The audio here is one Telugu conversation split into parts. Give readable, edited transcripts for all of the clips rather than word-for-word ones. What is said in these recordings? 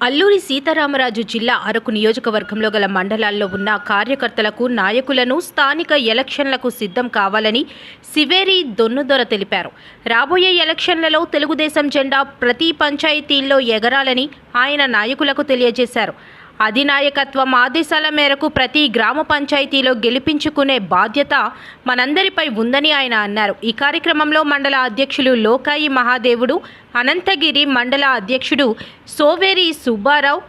అల్లూరి సీతారామరాజు జిల్లా అరకు నియోజకవర్గంలో గల మండలాల్లో ఉన్న కార్యకర్తలకు, నాయకులను స్థానిక ఎలక్షన్లకు సిద్ధం కావాలని సివేరి దొన్నుదొర తెలిపారు. రాబోయే ఎలక్షన్లలో తెలుగుదేశం జెండా ప్రతి పంచాయతీల్లో ఎగరాలని ఆయన నాయకులకు తెలియజేశారు. అధినాయకత్వం ఆదేశాల మేరకు ప్రతి గ్రామ పంచాయతీలో గెలిపించుకునే బాధ్యత మనందరిపై ఉందని ఆయన అన్నారు. ఈ కార్యక్రమంలో మండల అధ్యక్షులు లోకాయి మహాదేవుడు, అనంతగిరి మండల అధ్యక్షుడు సోవేరి సుబ్బారావు,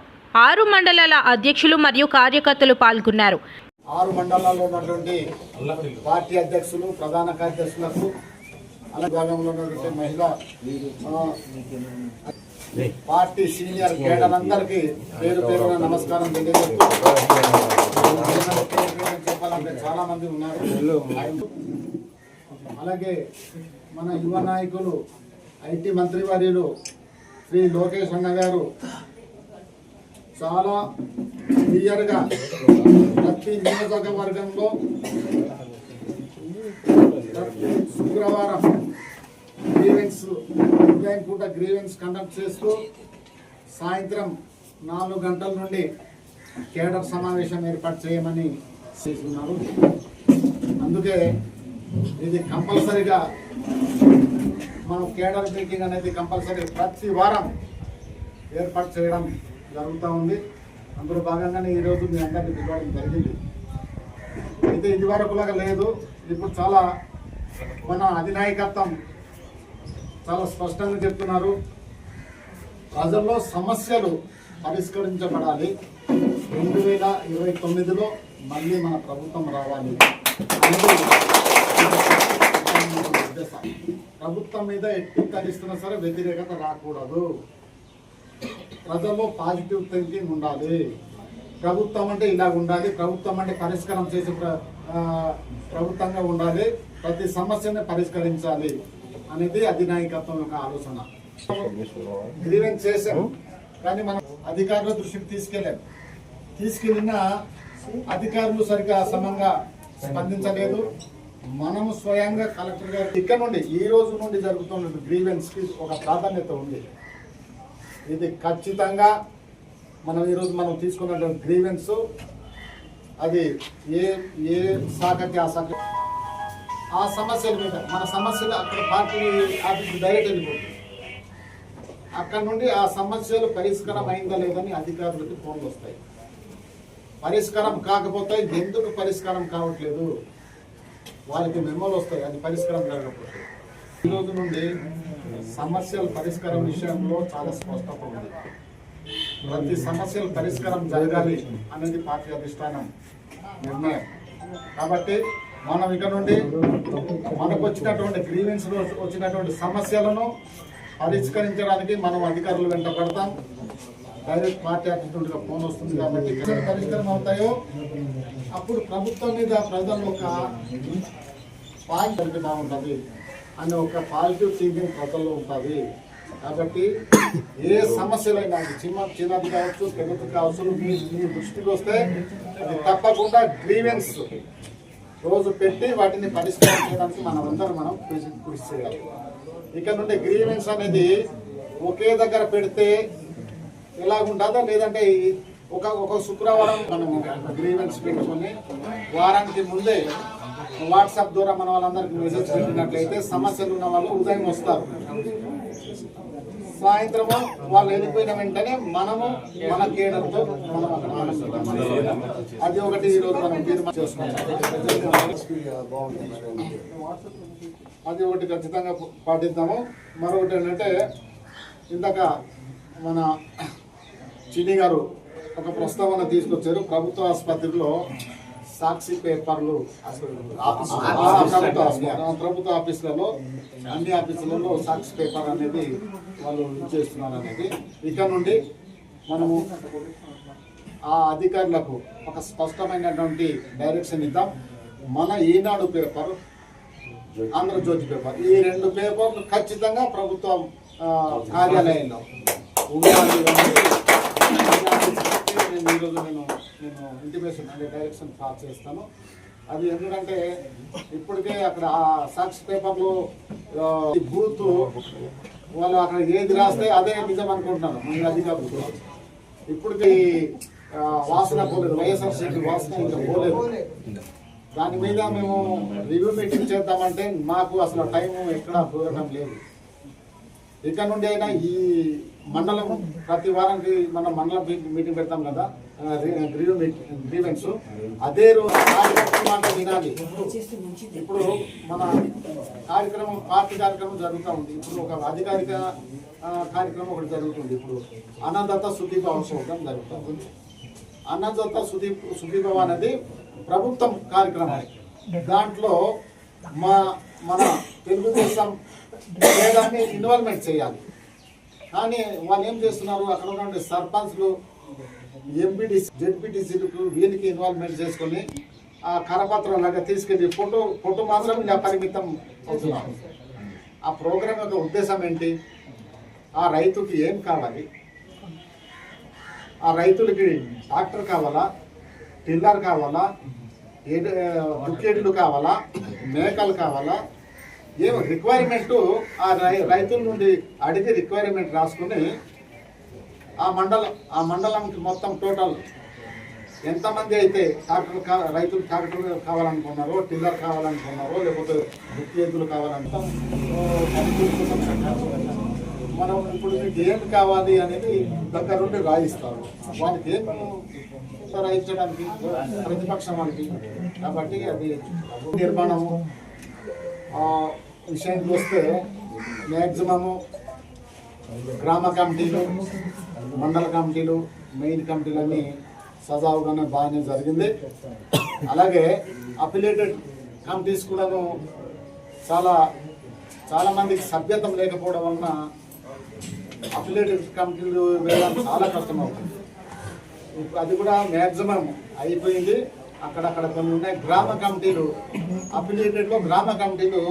6 మండలాల అధ్యక్షులు మరియు కార్యకర్తలు పాల్గొన్నారు. 6 మండలాల్లో ఉన్నటువంటి పార్టీ అధ్యక్షులు, ప్రధాన కార్యదర్శులకు, భాగంలో ఉన్నటువంటి మహిళా పార్టీ సీనియర్ కేడర్ అందరికీ పేరు పేరున నమస్కారం తెలియజేస్తూ, చెప్పాలంటే చాలా మంది ఉన్నారు. అలాగే మన యువ నాయకులు ఐటీ మంత్రివర్యులు శ్రీ లోకేష్ అన్న గారు చాలా క్లియర్గా ప్రతి నియోజకవర్గంలో శుక్రవారం గ్రీవెన్స్ ఉదయం పూట గ్రీవెన్స్ కండక్ట్ చేస్తూ సాయంత్రం 4 గంటల నుండి కేడర్ సమావేశం ఏర్పాటు చేయమని చేస్తున్నారు. అందుకే ఇది కంపల్సరీగా మనం కేడర్ మీటింగ్ అనేది కంపల్సరీ ప్రతి వారం ఏర్పాటు చేయడం జరుగుతూ ఉంది. అందులో భాగంగానే ఈరోజు మీ అందరినీ పిలవడం జరిగింది. అయితే ఇది వరకులాగా లేదు. ఇప్పుడు చాలా మన అధినాయకత్వం చాలా స్పష్టంగా చెప్తున్నారు. ప్రజల్లో సమస్యలు పరిష్కరించబడాలి. 2029లో మళ్ళీ మన ప్రభుత్వం రావాలి అనేది ప్రభుత్వం మీద ఎట్టి కలిస్తున్నా సరే వ్యతిరేకత రాకూడదు. ప్రజల్లో పాజిటివ్ థింకింగ్ ఉండాలి. ప్రభుత్వం అంటే ఇలాగ ఉండాలి, ప్రభుత్వం అంటే పరిష్కారం చేసే ప్రభుత్వంగా ఉండాలి, ప్రతి సమస్యని పరిష్కరించాలి అనేది అధినాయకత్వం యొక్క ఆలోచన. గ్రీవెన్స్ చేశాం కానీ మనం అధికారుల దృష్టికి తీసుకెళ్ళిన అధికారులు సరిగ్గా సమంగా స్పందించలేదు. మనము స్వయంగా కలెక్టర్ గారు ఇక్కడ నుండి ఈ రోజు నుండి జరుగుతున్న గ్రీవెన్స్కి ఒక ప్రాధాన్యత ఉంది. ఇది ఖచ్చితంగా ఈరోజు మనం తీసుకున్నటువంటి గ్రీవెన్స్ అది ఏ శాఖకి ఆ సమస్యల మీద మన సమస్యలు అక్కడ పార్టీ ఆఫీస్కి డైరెక్ట్ వెళ్ళిపోతుంది. అక్కడ నుండి ఆ సమస్యలు పరిష్కారం అయిందా లేదని అధికారులకి ఫోన్లు వస్తాయి. పరిష్కారం కాకపోతే ఎందుకు పరిష్కారం కావట్లేదు వాళ్ళకి మెమోలు వస్తాయి, అది పరిష్కారం జరగకపోతే. ఈరోజు నుండి సమస్యల పరిష్కారం విషయంలో చాలా స్పష్టత ఉంది. ప్రతి సమస్యల పరిష్కారం జరగాలి అనేది పార్టీ అధిష్టానం నిర్ణయం. కాబట్టి మనం ఇక నుండి మనకు వచ్చినటువంటి గ్రీవెన్స్లో వచ్చినటువంటి సమస్యలను పరిష్కరించడానికి మనం అధికారులు వెంట పడతాం. డైరెక్ట్ పార్టీ ఆఫీస్ నుండి ఫోన్ వస్తుంది కాబట్టి పరిష్కారం అవుతాయో అప్పుడు ప్రభుత్వం మీద ప్రజలు ఒక పాజిటివ్ బాగుంటుంది అనే ఒక పాజిటివ్ థింకింగ్ ప్రజల్లో ఉంటుంది. కాబట్టి ఏ సమస్యలైనా చిన్నది కావచ్చు, పెద్దది కావచ్చు, మీ దృష్టికి వస్తే అది తప్పకుండా గ్రీవెన్స్ రోజు పెట్టి వాటిని పరిష్కారం చేయడానికి మనం కృషి చేయాలి. ఇక్కడ నుండి గ్రీవెన్స్ అనేది ఒకే దగ్గర పెడితే ఎలాగుంటుందో, లేదంటే ఒక శుక్రవారం మనం గ్రీవెన్స్ పెట్టుకొని వారానికి ముందే వాట్సాప్ ద్వారా మన వాళ్ళందరికీ మెసేజ్ పెట్టినట్లయితే సమస్యలు ఉన్న వాళ్ళు ఉదయం వస్తారు, సాయంత్రము వాళ్ళు వెళ్ళిపోయిన వెంటనే మనము మన కేడర్తో మనం అక్కడ అది ఒకటి ఈరోజు మనం తీర్మానం చేసుకుంటాం. అది ఒకటి ఖచ్చితంగా పాటిద్దాము. మరొకటి ఏంటంటే ఇందాక మన చిన్ని గారు ఒక ప్రస్తావన తీసుకొచ్చారు. ప్రభుత్వ ఆసుపత్రిలో సాక్షి పేపర్లు ప్రభుత్వ ఆఫీసులలో అన్ని ఆఫీసులలో సాక్షి పేపర్ అనేది వాళ్ళు చేస్తున్నారు అనేది. ఇక నుండి మనము ఆ అధికారులకు ఒక స్పష్టమైనటువంటి డైరెక్షన్ ఇద్దాం. మన ఈనాడు పేపర్, ఆంధ్రజ్యోతి పేపర్, ఈ 2 పేపర్లు ఖచ్చితంగా ప్రభుత్వం కార్యాలయంలో ఉండాలి. ఈరోజు నేను ఇంటిమేషన్ అంటే డైరెక్షన్ పాస్ చేస్తాను. అది ఎందుకంటే ఇప్పటికే అక్కడ ఆ సాక్షి పేపర్లో బూత్ వాళ్ళు అక్కడ ఏది రాస్తే అదే నిజం అనుకుంటున్నాను మన అధికారులు. ఇప్పటికి వాసన పోలేదు, వైఎస్ఆర్సీపీ వాసన ఇంకా పోలేదు. దాని మీద మేము రివ్యూ మీటింగ్ చేద్దామంటే మాకు అసలు టైం ఎక్కడా దూరడం లేదు. ఇక్కడ నుండి అయినా ఈ మండలం ప్రతి వారానికి మనం మండలం మీటింగ్ పెడతాం కదా, రివ్యూ గ్రీవెన్స్, అదే రోజు మాట వినాలి. ఇప్పుడు మన కార్యక్రమం పార్టీ కార్యక్రమం జరుగుతూ ఉంది. ఇప్పుడు ఒక అధికారిక కార్యక్రమం ఒకటి జరుగుతుంది. ఇప్పుడు అన్నదాత సుఖీభవ ప్రోగ్రాం జరుగుతుంది. అన్నదాత సుఖీభవ అనేది ప్రభుత్వం కార్యక్రమం. దాంట్లో మన తెలుగుదేశం పేదాన్ని ఇన్వాల్వ్మెంట్ చేయాలి. కానీ వాళ్ళు ఏం చేస్తున్నారు, అక్కడ ఉన్నటువంటి సర్పంచ్లు, ఎంపీటీసీ, జెడ్పీటీసీలకు వీళ్ళకి ఇన్వాల్వ్మెంట్ చేసుకొని ఆ కరపత్రం లాగా తీసుకెళ్ళి ఫోటో మాత్రం ఇలా పరిమితం అవుతున్నారు. ఆ ప్రోగ్రాం యొక్క ఉద్దేశం ఏంటి? ఆ రైతుకి ఏం కావాలి, ఆ రైతులకి ట్రాక్టర్ కావాలా, టిల్లర్ కావాలా, దుక్కేడులు కావాలా, మేకలు కావాలా, ఏం రిక్వైర్మెంట్ ఆ రైతుల నుండి అడిగి రిక్వైర్మెంట్ రాసుకుని ఆ మండలంకి మొత్తం టోటల్ ఎంతమంది అయితే రైతులు ట్రాక్టర్ కావాలనుకున్నారో, టిల్లర్ కావాలనుకున్నారో, లేకపోతే దుక్కేడులు కావాలనుకుంటాం, మనం ఇప్పుడు మీకు ఏం కావాలి అనేది దగ్గరుండి రాయిస్తారు. వాళ్ళకి ఏం రాయించడానికి ప్రతిపక్షం వాళ్ళకి. కాబట్టి అది నిర్మాణము విషయానికి వస్తే మ్యాక్సిమము గ్రామ కమిటీలు, మండల కమిటీలు, మెయిన్ కమిటీలన్నీ సజావుగానే బాగానే జరిగింది. అలాగే అఫిలియేటెడ్ కమిటీస్ కూడాను చాలా మందికి సభ్యత్వం లేకపోవడం వలన అఫిలియేటెడ్ కమిటీలు వేయడానికి చాలా కష్టమవుతుంది. అది కూడా మ్యాక్సిమం అయిపోయింది. అక్కడక్కడ కొన్ని ఉన్నాయి గ్రామ కమిటీలు, అఫిలియేటెడ్లో గ్రామ కమిటీలు